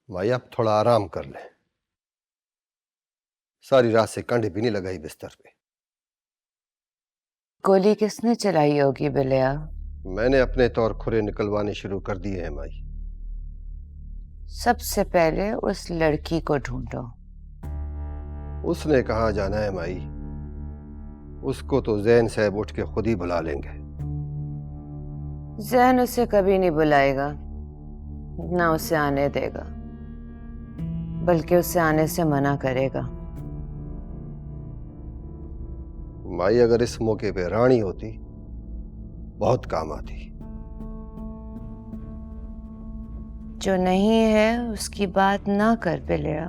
माई अब थोड़ा आराम कर ले। सारी रात से कंध भी नहीं लगाई बिस्तर पे। गोली किसने चलाई होगी बिलिया? मैंने अपने तौर खुरे निकलवाने शुरू कर दिए हैं माई। सबसे पहले उस लड़की को ढूंढो। उसने कहाँ जाना है माई? उसको तो जैन साहब उठ के खुद ही बुला लेंगे। जैन उसे कभी नहीं बुलाएगा, ना उसे आने देगा, बल्कि उसे आने से मना करेगा। माई अगर इस मौके पे रानी होती बहुत काम आती। जो नहीं है उसकी बात ना कर बिलिया।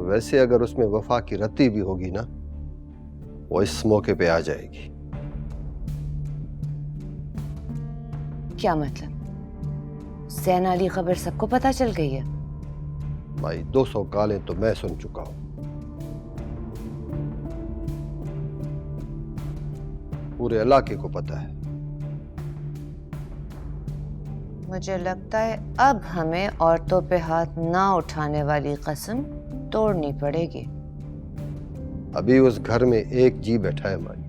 वैसे अगर उसमें वफा की रत्ती भी होगी ना, वो इस मौके पे आ जाएगी। क्या मतलब? जैन वाली खबर सबको पता चल गई है? माई 200 गालें तो मैं सुन चुका हूं। पूरे इलाके को पता है। मुझे लगता है अब हमें औरतों पे हाथ ना उठाने वाली कसम तोड़नी पड़ेगी। अभी उस घर में एक जी बैठा है माई।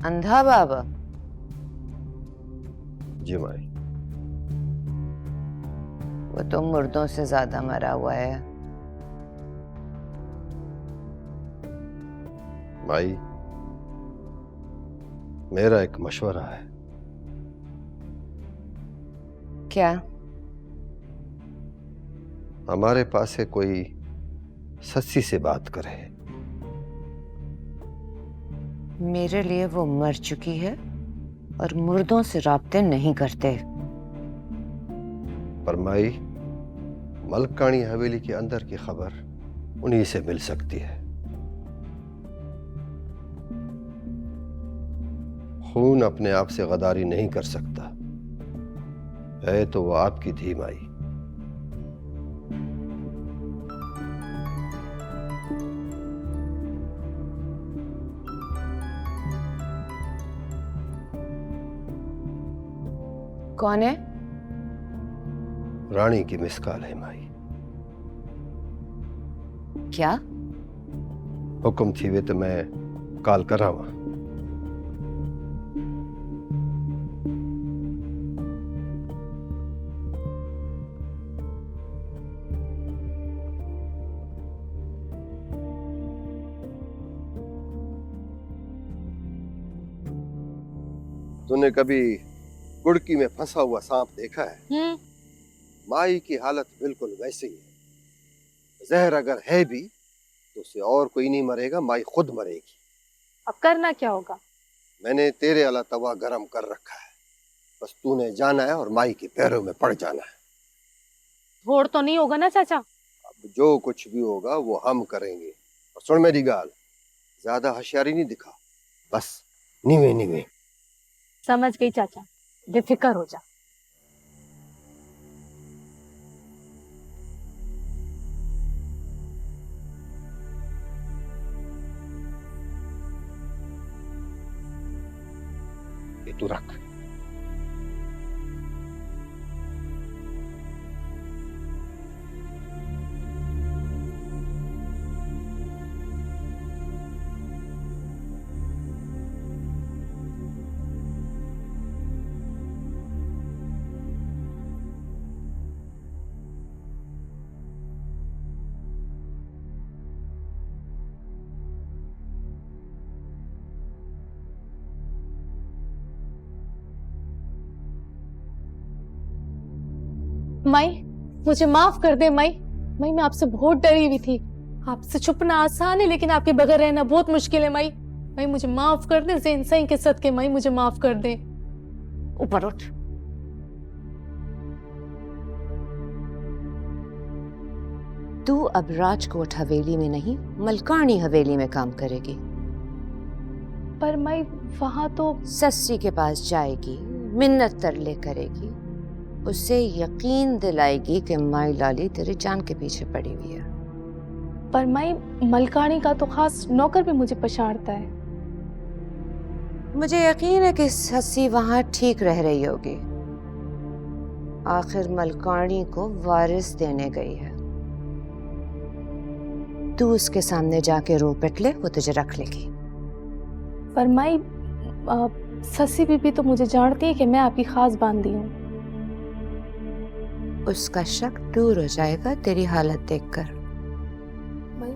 अंधा बाबा? जी माई। वो तो मुर्दों से ज्यादा मरा हुआ है। माई, मेरा एक मशवरा है। क्या? हमारे पास से कोई सच्ची से बात करे। मेरे लिए वो मर चुकी है और मुर्दों से राब्ते नहीं करते। पर माई, मलकानी हवेली के अंदर की खबर उन्हीं से मिल सकती है। खून अपने आप से गद्दारी नहीं कर सकता है, तो वो आपकी धी माई। कौन है? रानी की मिस कॉल है माई। क्या? हुक्म थी वे तो मैं कॉल करावा। तूने कभी गुड़की में फंसा हुआ सांप देखा है? माई की हालत बिल्कुल वैसी है। जहर अगर है भी तो उसे और कोई नहीं मरेगा, माई खुद मरेगी। अब करना क्या होगा? मैंने तेरे अला तवा गरम कर रखा है, बस तूने जाना है और माई के पैरों में पड़ जाना है। घोड़ तो नहीं होगा ना चाचा? अब जो कुछ भी होगा वो हम करेंगे। और सुन मेरी गाल, ज्यादा होशियारी नहीं दिखा, बस नीवे नीवे। समझ गई चाचा, बेफिक्र हो जा। ये तू रख। माई, मुझे माफ कर दे माई। माई, मैं आपसे बहुत डरी हुई थी। आपसे छुपना आसान है लेकिन आपके बगैर रहना बहुत मुश्किल है माई। माई मुझे माफ कर दे, ज़ेन सही के सदके माई मुझे माफ कर दे। ऊपर उठ। तू अब राजकोट हवेली में नहीं, मलकानी हवेली में काम करेगी। पर माई वहां तो सस्सी के पास जाएगी, मिन्नत तरले करेगी, उसे यकीन दिलाएगी कि माई लाली तेरी जान के पीछे पड़ी हुई है। पर माई, मलकानी का तो खास नौकर भी मुझे पछाड़ता है। मुझे यकीन है कि सस्सी वहां ठीक रह रही होगी। आखिर मलकानी को वारिस देने गई है। तू उसके सामने जाके रो पिट ले, वो तुझे रख लेगी। पर माई ससी बीबी तो मुझे जानती है कि मैं आपकी खास बांदी हूँ। उसका शक दूर हो जाएगा तेरी हालत देखकर। माई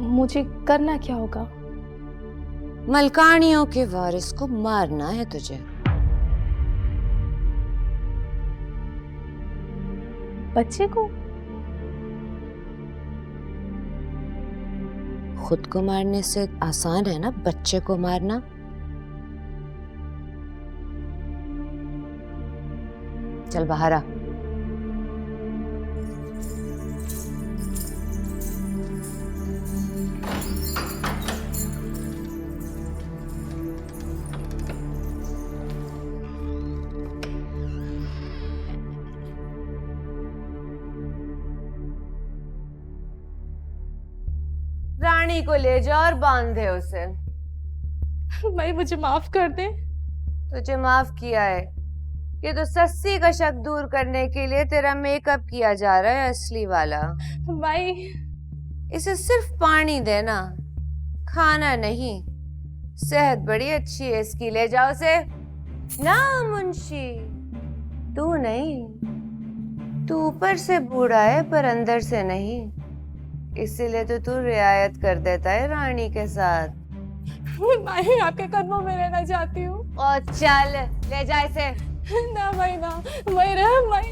मुझे करना क्या होगा? मलकानियों के वारिस को मारना है तुझे। बच्चे को? खुद को मारने से आसान है ना बच्चे को मारना। चल बाहर आ। रानी को ले जा और बांध दे उसे। माई मुझे माफ कर दे। तुझे माफ किया है। ये तो सस्सी का शक दूर करने के लिए तेरा मेकअप किया जा रहा है, असली वाला। माई इसे सिर्फ पानी देना, खाना नहीं। सेहत बड़ी अच्छी है इसकी, ले जाओ उसे। ना मुंशी, तू नहीं, तू ऊपर से बूढ़ा है पर अंदर से नहीं, इसीलिए तो तू रियायत कर देता है रानी के साथ। माई आपके कदमों में रहना चाहती हूँ। और चल ले जा इसे। ना माई ना, माई रह माई,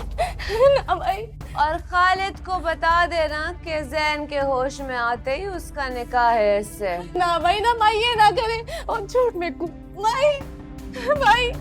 ना माई। और खालिद को बता देना कि जैन के होश में आते ही उसका निकाह है इससे। ना माई ना, माई ये ना करे और झूठ में माई, माई।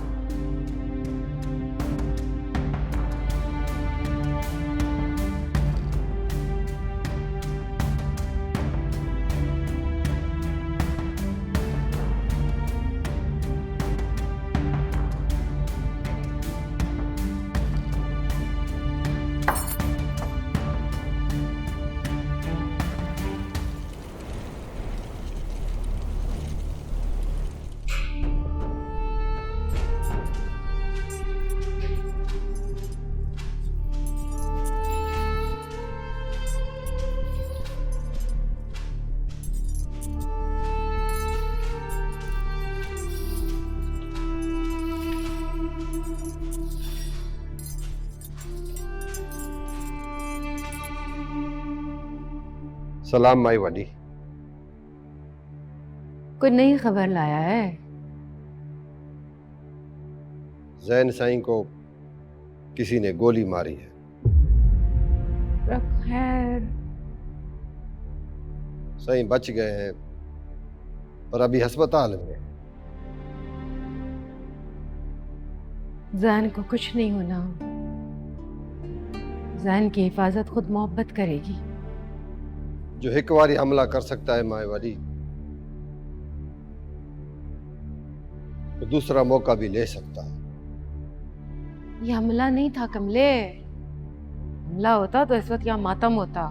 सलाम माई वाली। कोई नई खबर लाया है? जैन साईं को किसी ने गोली मारी है। खैर, साईं बच गए हैं पर अभी अस्पताल में। जैन को कुछ नहीं होना। जैन की हिफाजत खुद मोहब्बत करेगी। जो एक बारी हमला कर सकता है माई वाली, तो दूसरा मौका भी ले सकता है। ये हमला नहीं था कमले। हमला होता तो इस वक्त यहाँ मातम होता।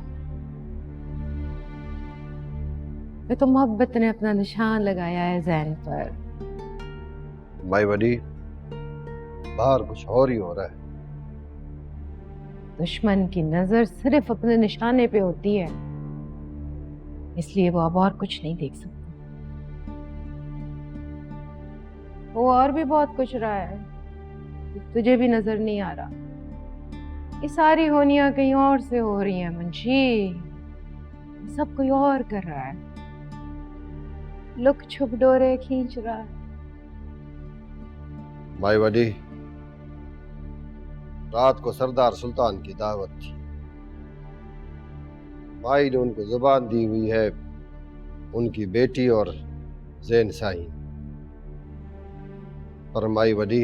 ये तो मोहब्बत ने अपना निशान लगाया है जैन पर। माई वाली, बाहर कुछ और ही हो रहा है। दुश्मन की नजर सिर्फ अपने निशाने पे होती है, इसलिए वो अब और कुछ नहीं देख सकता। वो और भी बहुत कुछ रहा है, तुझे भी नजर नहीं आ रहा। ये सारी होनियां कहीं और से हो रही हैं मुंशी। सब कोई और कर रहा है, लुक छुप डोरे खींच रहा है। माई वाली, रात को सरदार सुल्तान की दावत थी। माई ने उनको जुबान दी हुई है, उनकी बेटी और जैन साईं पर। माई वाली,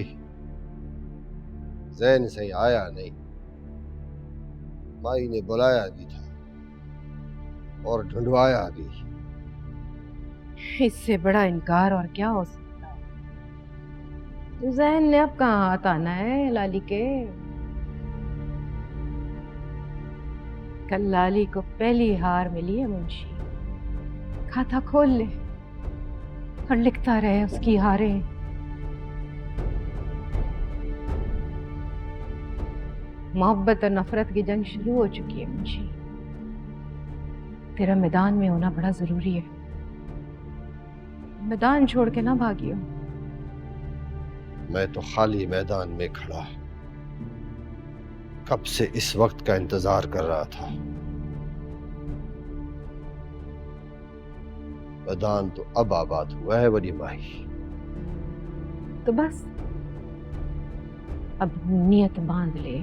जैन साईं आया नहीं। माई ने बुलाया भी था और ढूंढवाया भी। इससे बड़ा इनकार और क्या हो सकता है? जैन ने अब कहाँ हाथ आना है लाली के। कल लाली को पहली हार मिली है मुंशी। खाता खोल ले, और लिखता रहे उसकी हारें। मोहब्बत और नफरत की जंग शुरू हो चुकी है मुंशी। तेरा मैदान में होना बड़ा जरूरी है। मैदान छोड़ के ना भागियो। मैं तो खाली मैदान में खड़ा कब से इस वक्त का इंतजार कर रहा था। मैदान तो अब आबाद हुआ है बड़ी माही। तो बस अब नियत बांध ले।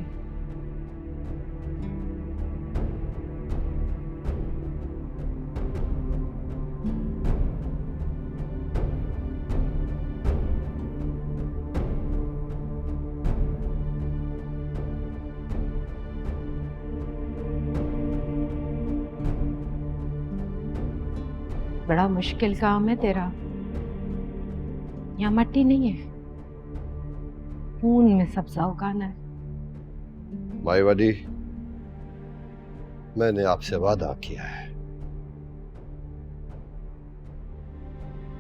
बड़ा मुश्किल काम है तेरा। यहाँ मट्टी नहीं है, खून में सब्जा उगाना है। माईवादी, मैंने आपसे वादा किया है,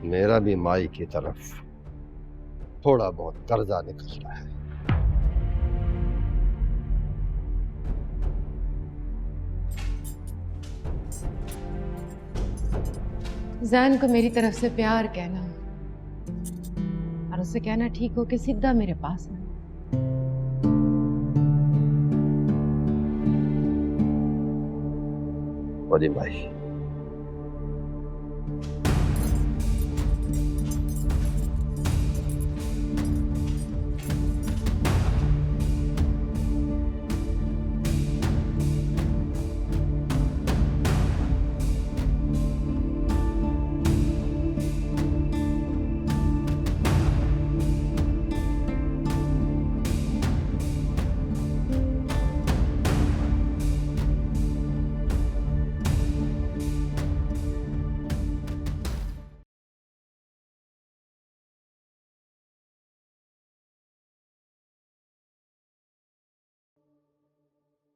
मेरा भी माई की तरफ थोड़ा बहुत कर्जा निकलता है। जैन को मेरी तरफ से प्यार कहना और उससे कहना ठीक हो के सीधा मेरे पास है। बड़ी माई,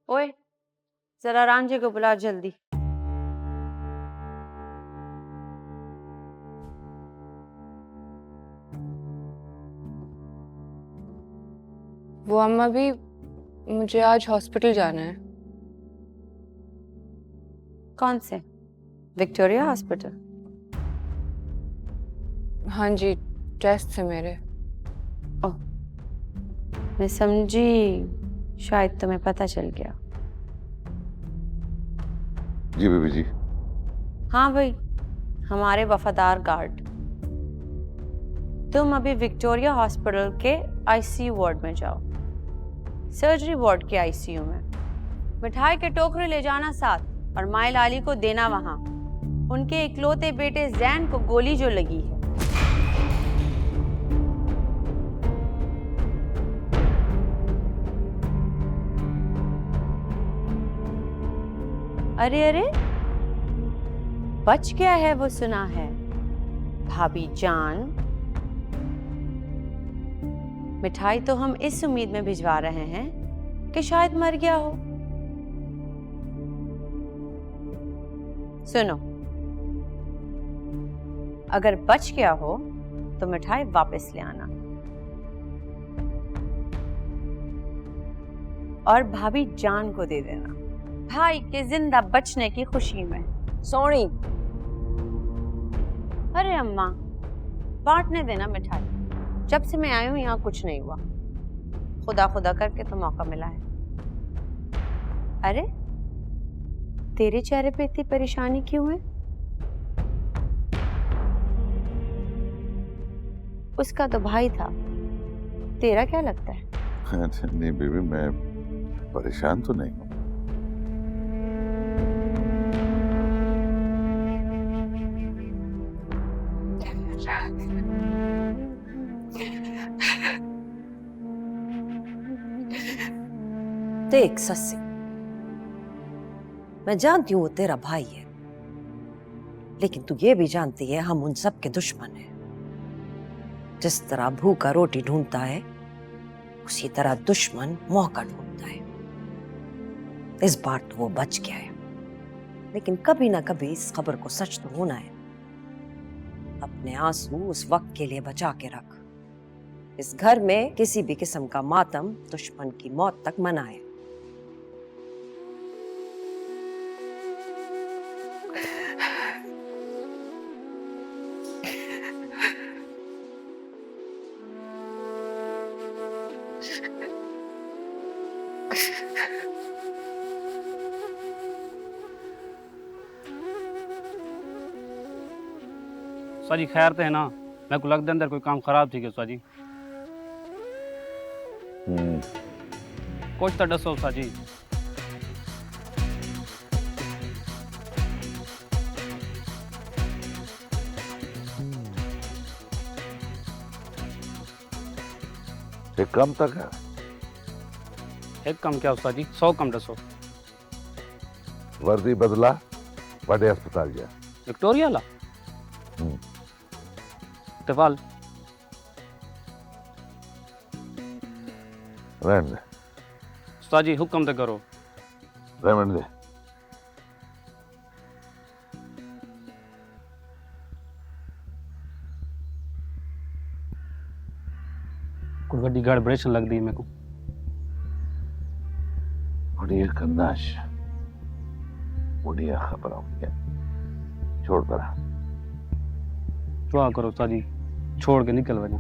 ओए, जरा रांझे को बुला जल्दी। वो अम्मा भी, मुझे आज हॉस्पिटल जाना है। कौन से? Victoria hospital? हाँ जी, टेस्ट थे मेरे। ओह, मैं समझी शायद तुम्हें पता चल गया। जी बीबी जी। हाँ भाई, हमारे वफादार गार्ड, तुम अभी विक्टोरिया हॉस्पिटल के आईसीयू वार्ड में जाओ, सर्जरी वार्ड के आईसीयू में। मिठाई के टोकरे ले जाना साथ और माई लाली को देना वहां। उनके इकलौते बेटे जैन को गोली जो लगी है। अरे अरे, बच गया है वो, सुना है भाभी जान। मिठाई तो हम इस उम्मीद में भिजवा रहे हैं कि शायद मर गया हो। सुनो, अगर बच गया हो तो मिठाई वापस ले आना और भाभी जान को दे देना, भाई के जिंदा बचने की खुशी में। सोनी, अरे अम्मा, बांटने देना मिठाई। जब से मैं आई हूं यहाँ कुछ नहीं हुआ, खुदा खुदा करके तो मौका मिला है। अरे, तेरे चेहरे पे इतनी परेशानी क्यों है? उसका तो भाई था, तेरा क्या लगता है? नहीं बेबी, मैं परेशान तो नहीं हूँ। देख सस्सी, मैं जानती हूँ वो तेरा भाई है, लेकिन तू ये भी जानती है हम उन सब के दुश्मन हैं। जिस तरह भूखा रोटी ढूंढता है, उसी तरह दुश्मन मौका ढूंढता है। इस बार तो वो बच गया है, लेकिन कभी ना कभी इस खबर को सच तो होना है। अब अपने आंसू उस वक्त के लिए बचा के रख। इस घर में किसी भी किस्म का मातम दुश्मन की मौत तक मनाए। साजी खैर तो है ना? मैं को लगता अंदर कोई काम खराब थी क्या साजी? कुछ तो दसो साजी। एक कम तक है। एक कम क्या साजी? 100 कम दसो। वर्दी बदला, बड़े अस्पताल गया। विक्टोरिया ला? इत्तेफाल रहने दे। साजी हुक्म तो करो। रहने दे। कोई बड़ी गड़बड़ेशन लग दी मेरे को। बढ़िया कंदाश, बढ़िया खबर होगी। छोड़ पड़ा। दुआ करो साजी, छोड़ के निकल वजना।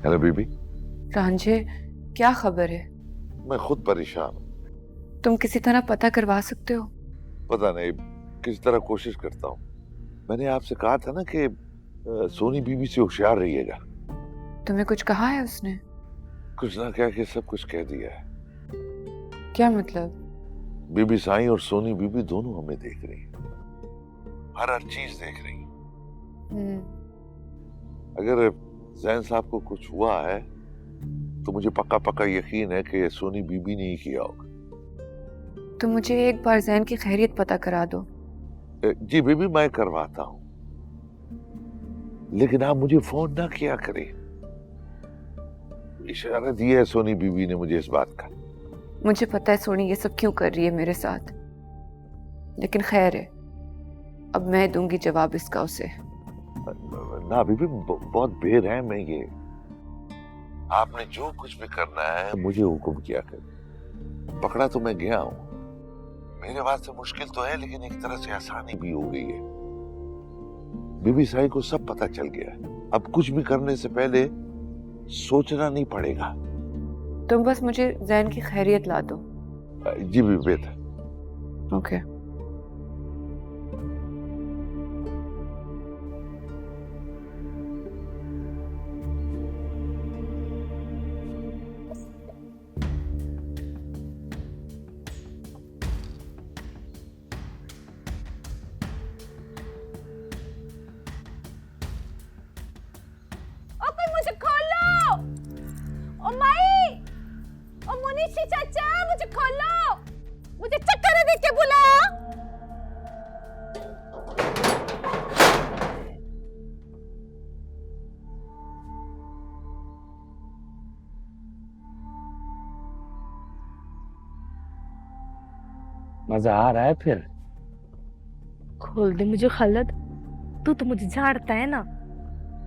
हेलो बीबी। रांझे, क्या खबर है? मैं खुद परेशान हूँ। तुम किसी तरह पता करवा सकते हो? पता नहीं, किस तरह कोशिश करता हूँ। मैंने आपसे कहा था ना कि सोनी बीबी से होशियार रहिएगा। तुम्हें कुछ कहा है उसने? कुछ ना कह के सब कुछ कह दिया है। क्या मतलब? बीबी साईं और सोनी बीबी दोनों हमें देख रही हैं। हर चीज देख रही हैं। अगर जैन साहब को कुछ हुआ है तो मुझे पक्का पक्का यकीन है कि सोनी बीबी ने ही किया होगा। तो मुझे एक बार जैन की खैरियत पता करा दो। जी बीबी, मैं करवाता हूँ, लेकिन आप मुझे फोन ना किया करें। इशारा दिया है सोनी बीबी ने मुझे इस बात का। मुझे पता है सोनी ये सब क्यों कर रही है मेरे साथ, लेकिन खैर है, अब मैं दूंगी जवाब इसका उसे। ना बीबी, बहुत बेरहम है ये। आपने जो कुछ भी करना है मुझे हुक्म किया कर। पकड़ा तो मैं गया हूँ। मेरे वास्ते मुश्किल तो है, लेकिन एक तरह से आसानी भी हो गई है। बीबी साई को सब पता चल गया है। अब कुछ भी करने से पहले सोचना नहीं पड़ेगा। तुम बस मुझे जैन की खैरियत ला दो। जी बीबी, बेहतर। ओके। मुझे खोलो। ओ माई, ओ मुनीशी चाचा, मुझे खोलो। मुझे चक्कर देख के बुलाओ। मजा आ रहा है फिर? खोल दे मुझे खालिद, तू तो मुझे जानता है ना।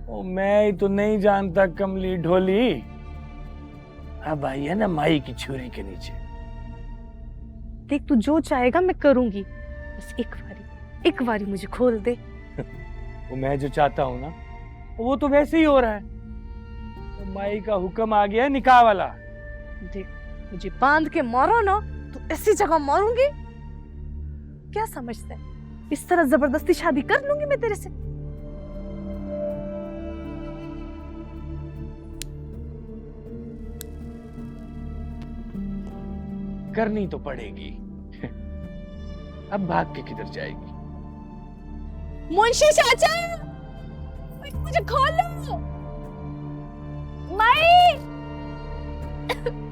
ओ मैं ही तो नहीं जानता कमली ढोली। अब आई है ना माई की छुरी के नीचे। देख, तू जो चाहेगा मैं करूंगी, बस एक बारी मुझे खोल दे। वो मैं जो चाहता हूँ ना, वो तो वैसे ही हो रहा है। तो माई का हुक्म आ गया है निकाह वाला। देख, मुझे बांध के मारो ना तो ऐसी जगह मारूंगी। क्या समझता है, इस तरह जबरदस्ती शादी कर लूंगी मैं तेरे से? करनी तो पड़ेगी। अब भाग के किधर जाएगी? मुंशी चाचा, मुझे खोलो। माई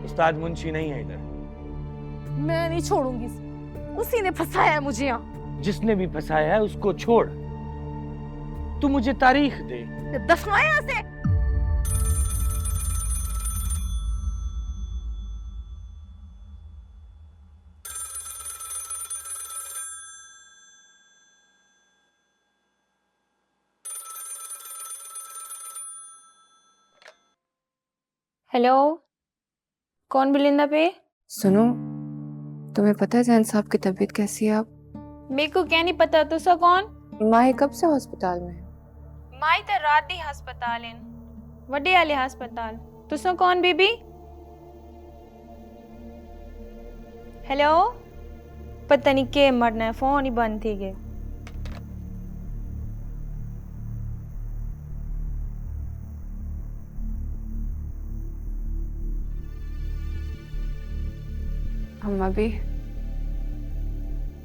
उस्ताद मुंशी नहीं है इधर। मैं नहीं छोड़ूंगी इसे। उसी ने फंसाया है मुझे यहाँ। जिसने भी फंसाया है उसको छोड़, तू मुझे तारीख दे। दफना यहाँ से। हेलो, कौन बिलिंदा पे? सुनो, तुम्हें पता है जैन साहब की तबीयत कैसी है अब? मेरे को क्या नहीं पता, तुसा कौन? माए कब से हॉस्पिटल में? माई तो रात दी हस्पताल इन, वड्डे वाले हस्पताल। तुसा कौन बीबी? हेलो, पता नहीं के मरना है, फोन ही बंद थी गए। हम अभी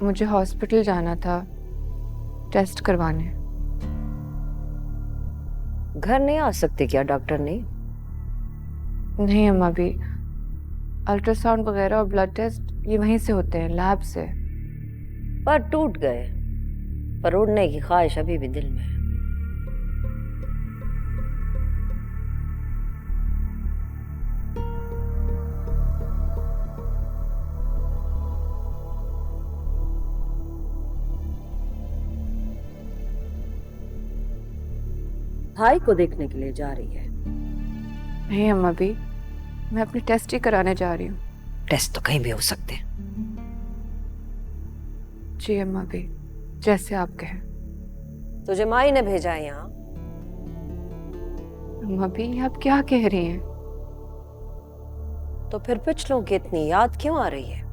मुझे हॉस्पिटल जाना था टेस्ट करवाने। घर नहीं आ सकते क्या डॉक्टर ने? नहीं अम्मा, अभी अल्ट्रासाउंड वगैरह और ब्लड टेस्ट ये वहीं से होते हैं, लैब से। पर टूट गए, पर उड़ने की ख्वाहिश अभी भी दिल में है। भाई को देखने के लिए जा रही है? नहीं अम्मा, अभी मैं अपनी टेस्ट ही कराने जा रही हूँ। टेस्ट तो कहीं भी हो सकते हैं। जी अम्मा, अभी जैसे आप कहें। तुझे माई ने भेजा है यहाँ? अम्मा अभी आप क्या कह रही हैं? तो फिर पिछलों की इतनी याद क्यों आ रही है?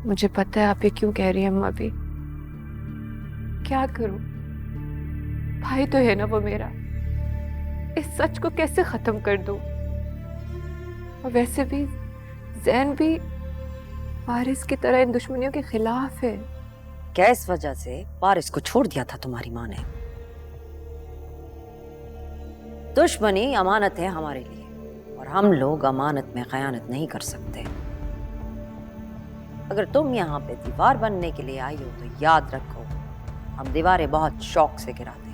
मुझे पता है आप ये क्यों कह रही हैं अम्मा, अभी क्या करूं? भाई तो है ना वो मेरा, इस सच को कैसे खत्म कर दूं? और वैसे भी जैन भी वारिस की तरह इन दुश्मनियों के खिलाफ है। क्या इस वजह से वारिस को छोड़ दिया था तुम्हारी माँ ने? दुश्मनी अमानत है हमारे लिए, और हम लोग अमानत में खयानत नहीं कर सकते। अगर तुम यहाँ पे दीवार बनने के लिए आई हो तो याद रखो, हम दीवारें बहुत शौक से गिराते हैं।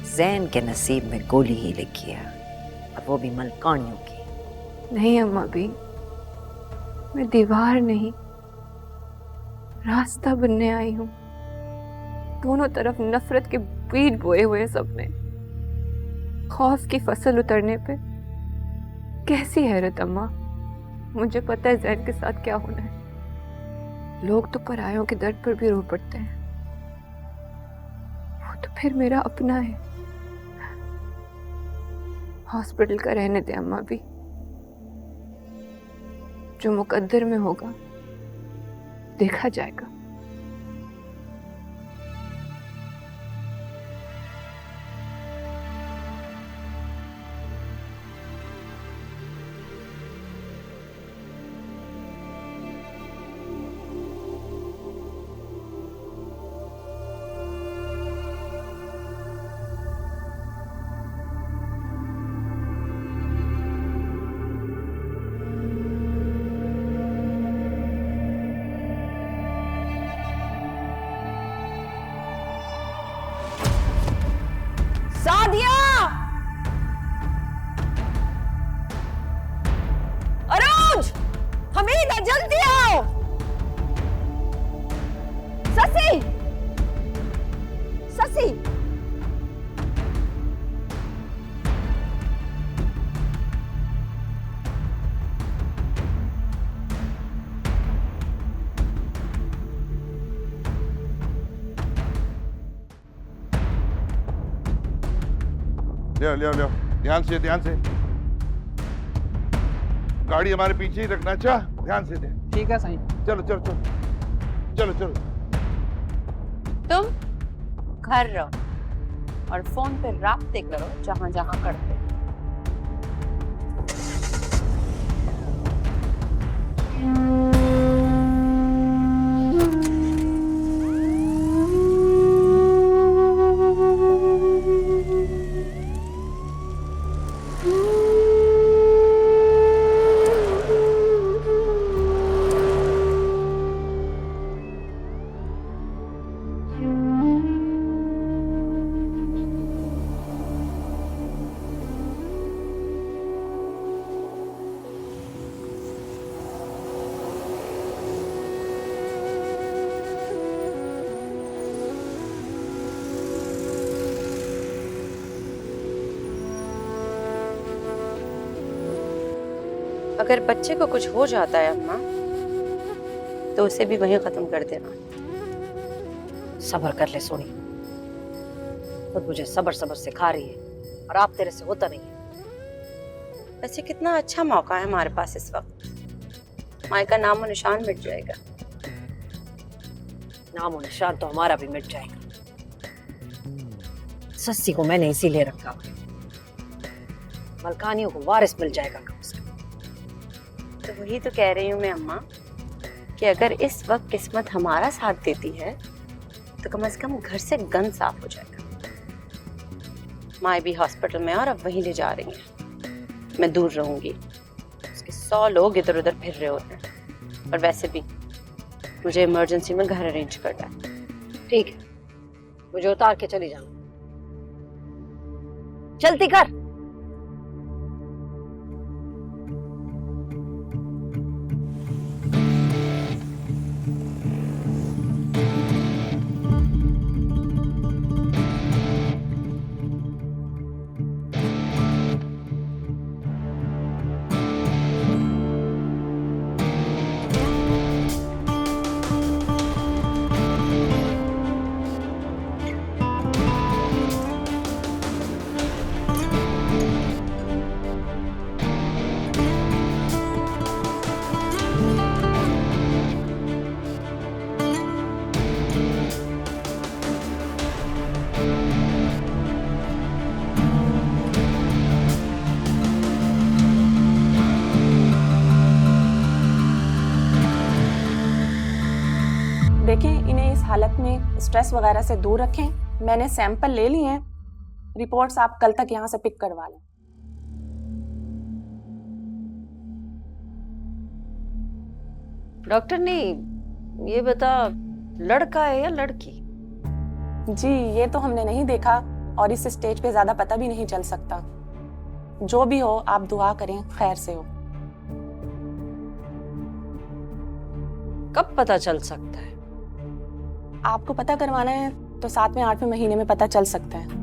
जैन के नसीब में गोली ही लिखी है, और वो भी मलकानियों की। नहीं अम्मा, अभी मैं दीवार नहीं, रास्ता बनने आई हूँ। दोनों तरफ नफरत के बीज बोए हुए हैं सबने। खौफ की फसल उतरने पे कैसी हैरत अम्मा। मुझे पता है जैन के साथ क्या होना है। लोग तो परायों के दर्द पर भी रो पड़ते हैं, वो तो फिर मेरा अपना है। हॉस्पिटल का रहने दे अम्मा, भी जो मुकद्दर में होगा देखा जाएगा। सादिया! अरोज! हमीदा जल्दी आओ! ससी! ससी! ले ले ले, ध्यान से ध्यान से। गाड़ी हमारे पीछे ही रखना, अच्छा ध्यान से दे। ठीक है सही। चलो चलो चलो चलो चलो। तुम घर रहो और फोन पे राब्ते करो जहां जहां करते। अगर बच्चे को कुछ हो जाता है अम्मा तो उसे भी वहीं खत्म कर देना। सब्र कर ले सोनी, खुद मुझे सब्र सब्र सिखा रही है और आप तेरे से होता नहीं है। वैसे कितना अच्छा मौका है हमारे पास इस वक्त, माई का नामो निशान मिट जाएगा। नाम और निशान तो हमारा भी मिट जाएगा। सस्सी को मैंने इसीलिए रखा हुआ है, मलकानियों को वारिस मिल जाएगा कम से कम। तो वही तो कह रही हूँ मैं अम्मा कि अगर इस वक्त किस्मत हमारा साथ देती है तो कम से कम घर से गंद साफ हो जाएगा। माँ भी हॉस्पिटल में और अब वहीं ले जा रही है, मैं दूर रहूंगी। उसके 100 लोग इधर उधर फिर रहे होते हैं, और वैसे भी मुझे इमरजेंसी में घर अरेंज करना है। ठीक है, मुझे उतार के चली जाना। जल्दी कर। देखें, इन्हें इस हालत में स्ट्रेस वगैरह से दूर रखें। मैंने सैंपल ले लिए हैं, रिपोर्ट्स आप कल तक यहाँ से पिक करवा लें। डॉक्टर ने ये बता, लड़का है या लड़की? जी, ये तो हमने नहीं देखा और इस स्टेज पे ज्यादा पता भी नहीं चल सकता। जो भी हो, आप दुआ करें खैर से हो। कब पता चल सकता है? आपको पता करवाना है तो 7वें 8वें महीने में पता चल सकता है।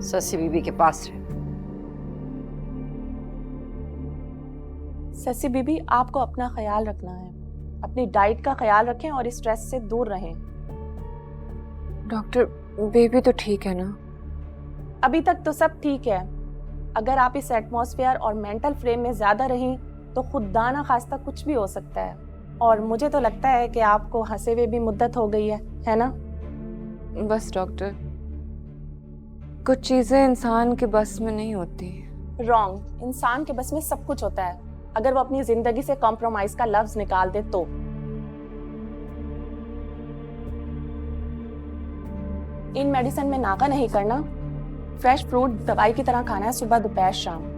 ससी बीबी के पास रहे। ससी बीबी, आपको अपना ख्याल रखना है, अपनी डाइट का ख्याल रखें और स्ट्रेस से दूर रहें। डॉक्टर, बेबी तो ठीक है ना? अभी तक तो सब ठीक है। अगर आप इस एटमॉस्फेयर और मेंटल फ्रेम में ज्यादा रहीं तो खुदा ना खास्ता कुछ भी हो सकता है। और मुझे तो लगता है कि आपको हंसे हुए भी मुद्दत हो गई है ना? बस डॉक्टर, कुछ चीजें इंसान के बस में नहीं होती। रॉन्ग। इंसान के बस में सब कुछ होता है, अगर वो अपनी जिंदगी से कॉम्प्रोमाइज का लफ्ज निकाल दे तो। इन मेडिसिन में नाका नहीं करना, फ्रेश फ्रूट दवाई की तरह खाना है सुबह दोपहर शाम।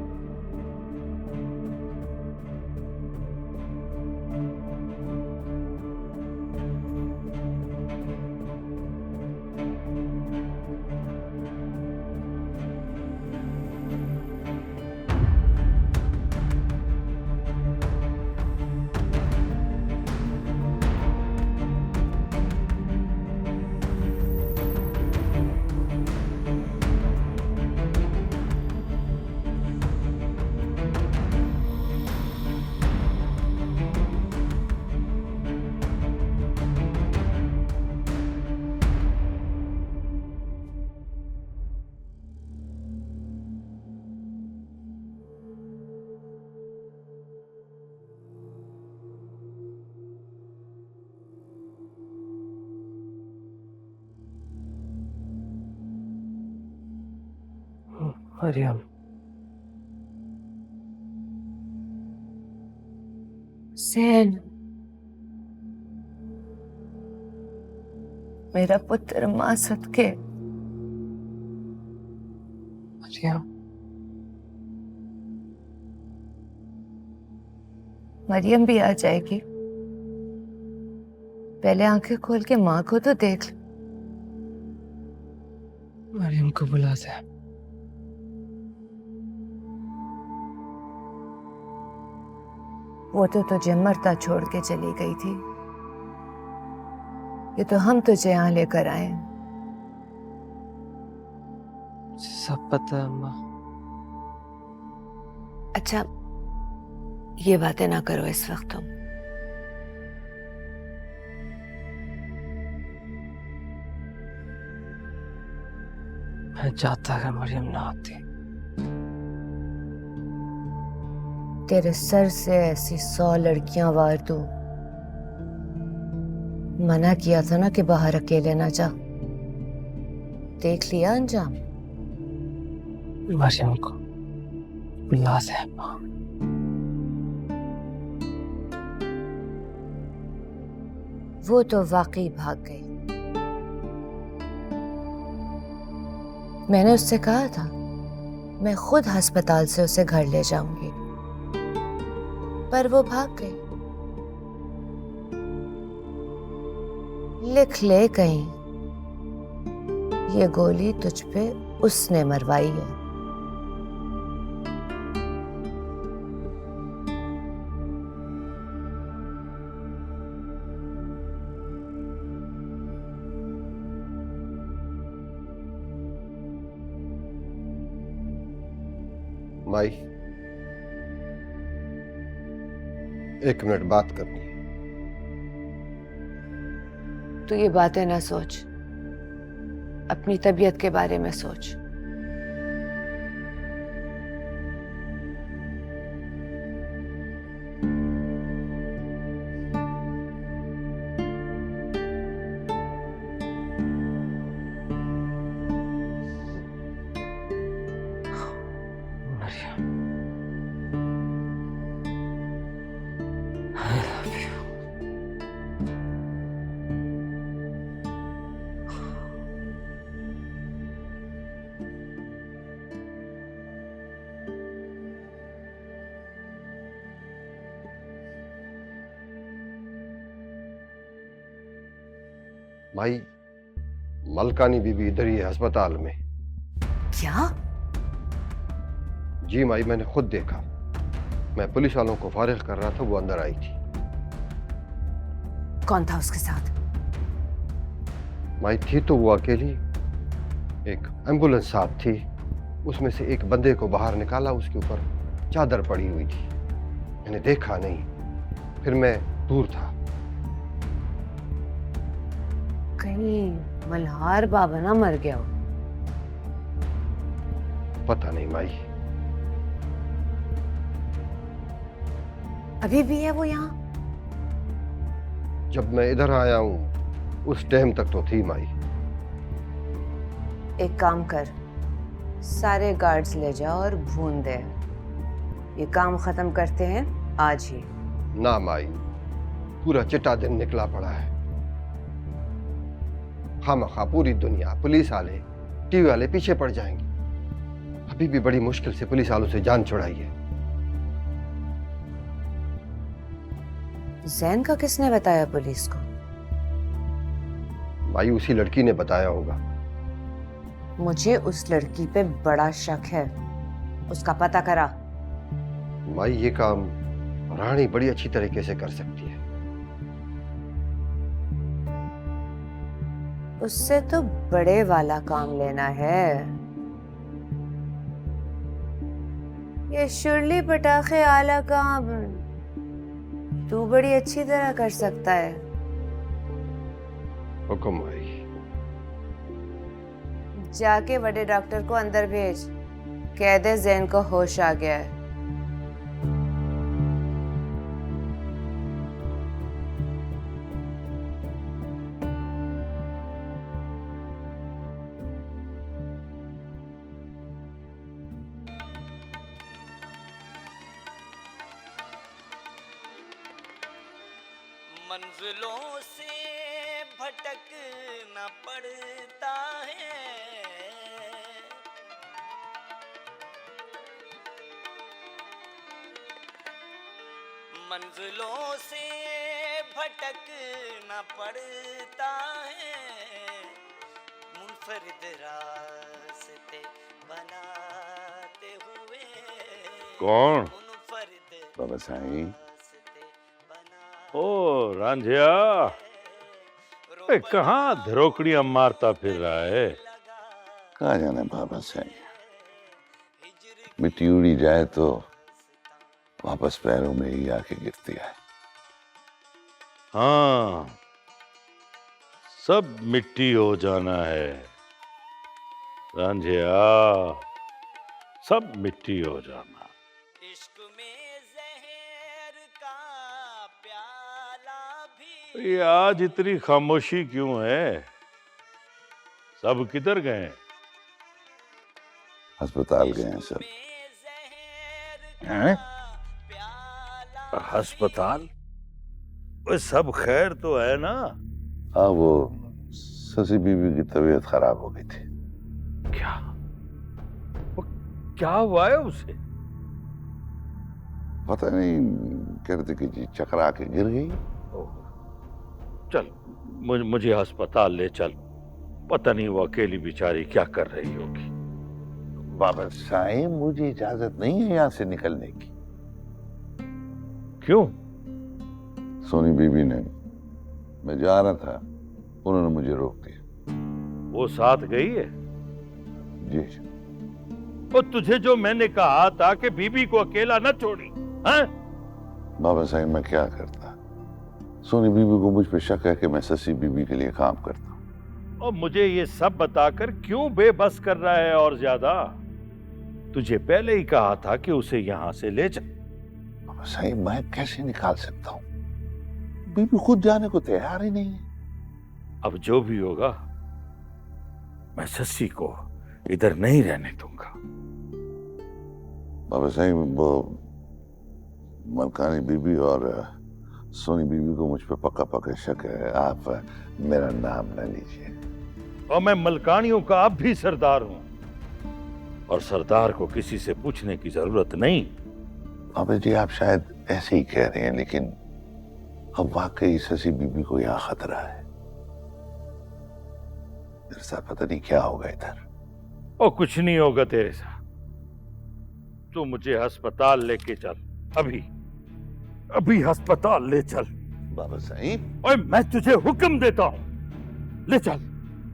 मरियम, सेन, मेरा पुत्र माँ सदके। मरियम, मरियम भी आ जाएगी, पहले आंखें खोल के माँ को तो देख। मरियम को बुला दे। वो तो तुझे मरता छोड़ के चली गई थी, ये तो हम तुझे यहाँ लेकर आए। सब पता है अम्मा। अच्छा, ये बातें ना करो इस वक्त तुम। मैं चाहता अगर मरियम ना आती। तेरे सर से ऐसी 100 लड़कियां वार दूं। मना किया था ना कि बाहर अकेले ना जा। देख लिया अंजाम। मरियम को बुला से अम्मा। वो तो वाकई भाग गई। मैंने उससे कहा था मैं खुद अस्पताल से उसे घर ले जाऊंगी, पर वो भाग गई। लिख ले कहीं, ये गोली तुझ पे उसने मरवाई है। माई, 1 मिनट बात करनी है। तू ये बातें ना सोच, अपनी तबीयत के बारे में सोच। Maryam, I love you. माई, मलकानी बीबी इधर ही है अस्पताल में। क्या? जी माई, मैंने खुद देखा। मैं पुलिस वालों को फारिग कर रहा था, वो अंदर आई थी। कौन था उसके साथ? माई, थी तो वो अकेली। एक एम्बुलेंस साथ थी, उसमें से एक बंदे को बाहर निकाला, उसके ऊपर चादर पड़ी हुई थी। मैंने देखा नहीं, फिर मैं दूर था। कहीं मल्हार बाबा ना मर गया हो? पता नहीं माई। अभी भी है वो यहाँ? जब मैं इधर आया हूं उस टाइम तक तो थी माई। एक काम कर, सारे गार्ड्स ले जाओ और भून दे। ये काम खत्म करते हैं आज ही। ना माई, पूरा चिट्टा दिन निकला पड़ा है। खामखा पूरी दुनिया, पुलिस वाले, टीवी वाले पीछे पड़ जाएंगे। अभी भी बड़ी मुश्किल से पुलिस वालों से जान छुड़ाई है। जैन का किसने बताया पुलिस को? माई, उसी लड़की ने बताया होगा। मुझे उस लड़की पे बड़ा शक है, उसका पता करा। माई, ये काम रानी बड़ी अच्छी तरीके से कर सकती है। उससे तो बड़े वाला काम लेना है। ये शुरली पटाखे आला काम तू बड़ी अच्छी तरह कर सकता है। हुक्म माई। जाके बड़े डॉक्टर को अंदर भेज, कह दे जैन को होश आ गया है। मंजिलों से भटकना पड़ता है, मंजिलों से भटकना पड़ता है, मुनफरिद रास्ते बनाते हुए। कौन? मुनफरिद बाबा साईं, ओ रांझिया, कहाँ धरोकड़ियां मारता फिर रहा है? कहाँ जाने बाबा साईं, मिट्टी उड़ी जाए तो वापस पैरों में ही आके गिरती है। हाँ, सब मिट्टी हो जाना है रांझिया, सब मिट्टी हो जाना। इश्क में जहर का प्याला भी। ये आज इतनी खामोशी क्यों है? सब किधर गए? अस्पताल गए हैं सब। हैं? अस्पताल? वो सब खैर तो है ना? हाँ, वो ससी बीबी की तबीयत खराब हो गई थी। क्या? वो क्या हुआ है उसे? पता नहीं, कह रहे थे कि जी चकरा के गिर गई। चल मुझे अस्पताल ले चल, पता नहीं वो अकेली बेचारी क्या कर रही होगी। बाबा साईं, मुझे इजाजत नहीं है यहाँ से निकलने की। क्यों? सोनी बीबी ने, मैं जा रहा था, उन्होंने मुझे रोक दिया। वो साथ गई है? जी। वो तुझे जो मैंने कहा था कि बीबी को अकेला न छोड़ी, हैं? बाबा साईं, मैं क्या करता? सोनी बीबी को मुझ पे शक है कि मैं ससी बीबी के लिए काम करता हूँ। और मुझे ये सब बताकर क्यों बेबस कर रहा है और ज्यादा? तुझे पहले ही कहा था कि उसे यहाँ से ले जा। बाबा साईं, मैं कैसे निकाल सकता हूँ? बीबी खुद जाने को तैयार ही नहीं है। अब जो भी होगा, मैं ससी को इधर नहीं रहने दूंगा। बाबा साईं, वो मलकानी बीबी और सोनी बीबी को मुझ पे पक्का पक्का शक है, आप मेरा नाम न लीजिए। और मैं मलकानियों का अब भी सरदार हूं, और सरदार को किसी से पूछने की जरूरत नहीं। बाबा जी, आप शायद ऐसे ही कह रहे हैं, लेकिन अब वाकई ससी बीबी को यहाँ खतरा है। मेरे साथ पता नहीं क्या होगा इधर। और कुछ नहीं होगा तेरे साथ। तू मुझे अस्पताल लेके चल, अभी अस्पताल ले चल। बाबा साईं, और मैं तुझे हुक्म देता हूं, ले चल।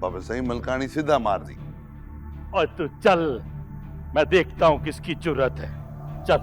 बाबा साईं, मलकानी सीधा मार दी। और तू चल, मैं देखता हूं किसकी जुर्रत है। चल।